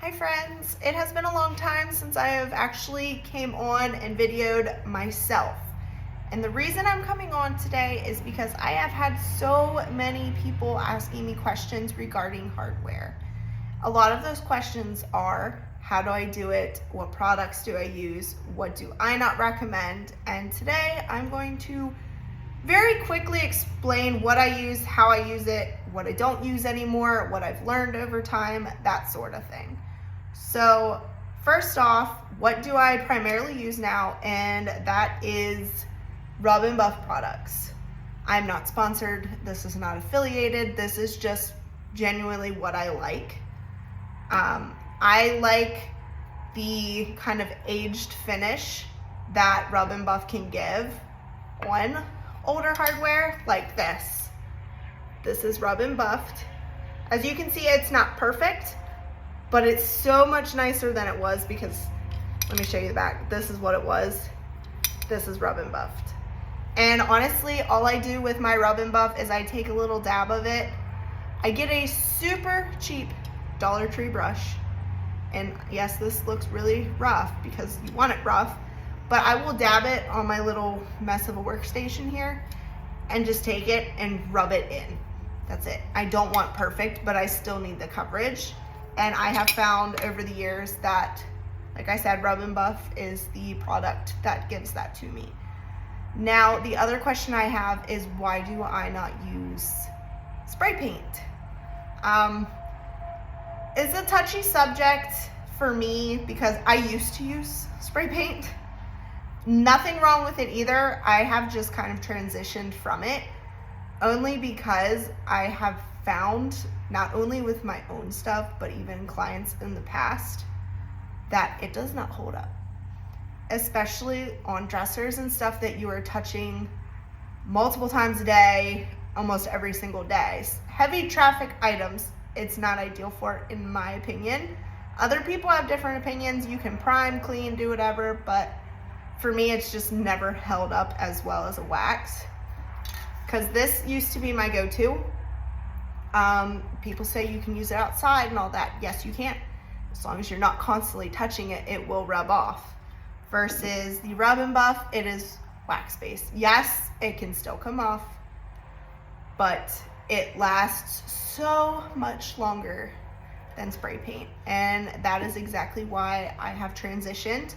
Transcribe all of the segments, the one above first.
Hi friends, it has been a long time since I have actually came on and videoed myself. And the reason I'm coming on today is because I have had so many people asking me questions regarding hardware. A lot of those questions are, how do I do it? What products do I use? What do I not recommend? And today I'm going to very quickly explain what I use, how I use it, what I don't use anymore, what I've learned over time, that sort of thing. So first off, what do I primarily use now? And that is Rub and Buff products. I'm not sponsored. This is not affiliated. This is just genuinely what I like. I like the kind of aged finish that Rub and Buff can give on older hardware like this. This is Rub and Buffed. As you can see, it's not perfect, but it's so much nicer than it was because, let me show you the back. This is what it was. This is Rub and Buffed. And honestly, all I do with my Rub and Buff is I take a little dab of it. I get a super cheap Dollar Tree brush. And yes, this looks really rough because you want it rough, but I will dab it on my little mess of a workstation here and just take it and rub it in. That's it. I don't want perfect, but I still need the coverage. And I have found over the years that, like I said, Rub and Buff is the product that gives that to me. Now, the other question I have is, why do I not use spray paint? It's a touchy subject for me because I used to use spray paint. Nothing wrong with it either. I have just kind of transitioned from it only because I have found, not only with my own stuff, but even clients in the past, that it does not hold up. Especially on dressers and stuff that you are touching multiple times a day, almost every single day. Heavy traffic items, it's not ideal for, in my opinion. Other people have different opinions. You can prime, clean, do whatever, but for me, it's just never held up as well as a wax. Because this used to be my go-to. People say you can use it outside and all that. Yes, you can. As long as you're not constantly touching it, it will rub off. Versus the Rub and Buff, it is wax-based. Yes, it can still come off, but it lasts so much longer than spray paint. And that is exactly why I have transitioned.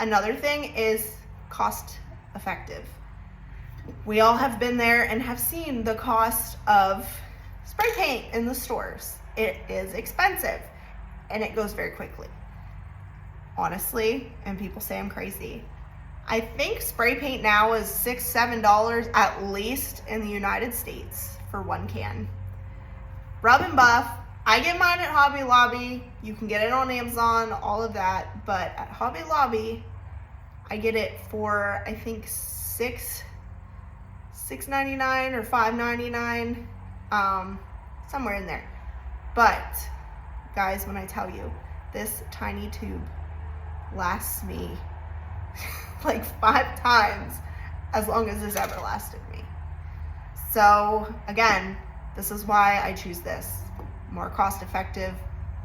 Another thing is cost effective. We all have been there and have seen the cost of spray paint in the stores. It is expensive and it goes very quickly. Honestly, and people say I'm crazy, I think spray paint now is $6, $7 at least in the United States for one can. Rub and Buff, I get mine at Hobby Lobby. You can get it on Amazon, all of that, but at Hobby Lobby, I get it for, I think, $6.99 or $5.99, somewhere in there. But guys, when I tell you, this tiny tube lasts me like 5 times as long as this ever lasted me. So again, this is why I choose this. More cost effective,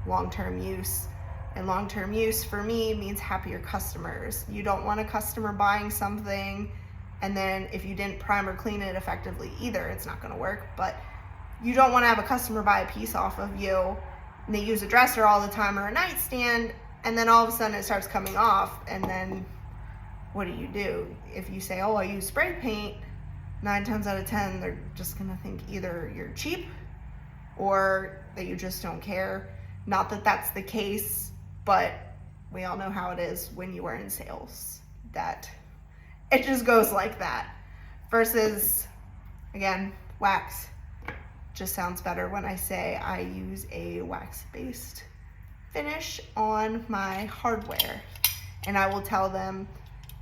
long-term use. And long-term use for me means happier customers. You don't want a customer buying something and then if you didn't prime or clean it effectively either, it's not gonna work. But you don't wanna have a customer buy a piece off of you and they use a dresser all the time or a nightstand, and then all of a sudden it starts coming off, and then what do? If you say, oh, I use spray paint, 9 times out of 10, they're just gonna think either you're cheap or that you just don't care. Not that that's the case, but we all know how it is when you are in sales, that it just goes like that. Versus, again, wax. Just sounds better when I say I use a wax-based finish on my hardware. And I will tell them,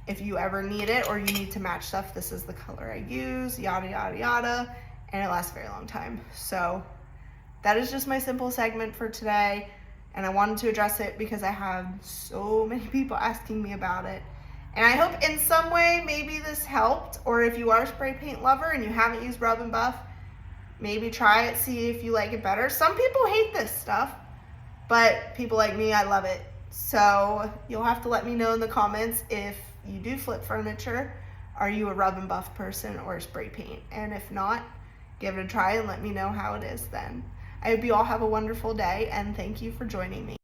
if you ever need it or you need to match stuff, this is the color I use, yada, yada, yada, and it lasts a very long time. So that is just my simple segment for today. And I wanted to address it because I have so many people asking me about it. And I hope in some way maybe this helped, or if you are a spray paint lover and you haven't used Rub and Buff, maybe try it, see if you like it better. Some people hate this stuff. but people like me, I love it. So you'll have to let me know in the comments if you do flip furniture. Are you a rub and buff person or spray paint? And if not, give it a try and let me know how it is then. I hope you all have a wonderful day, and thank you for joining me.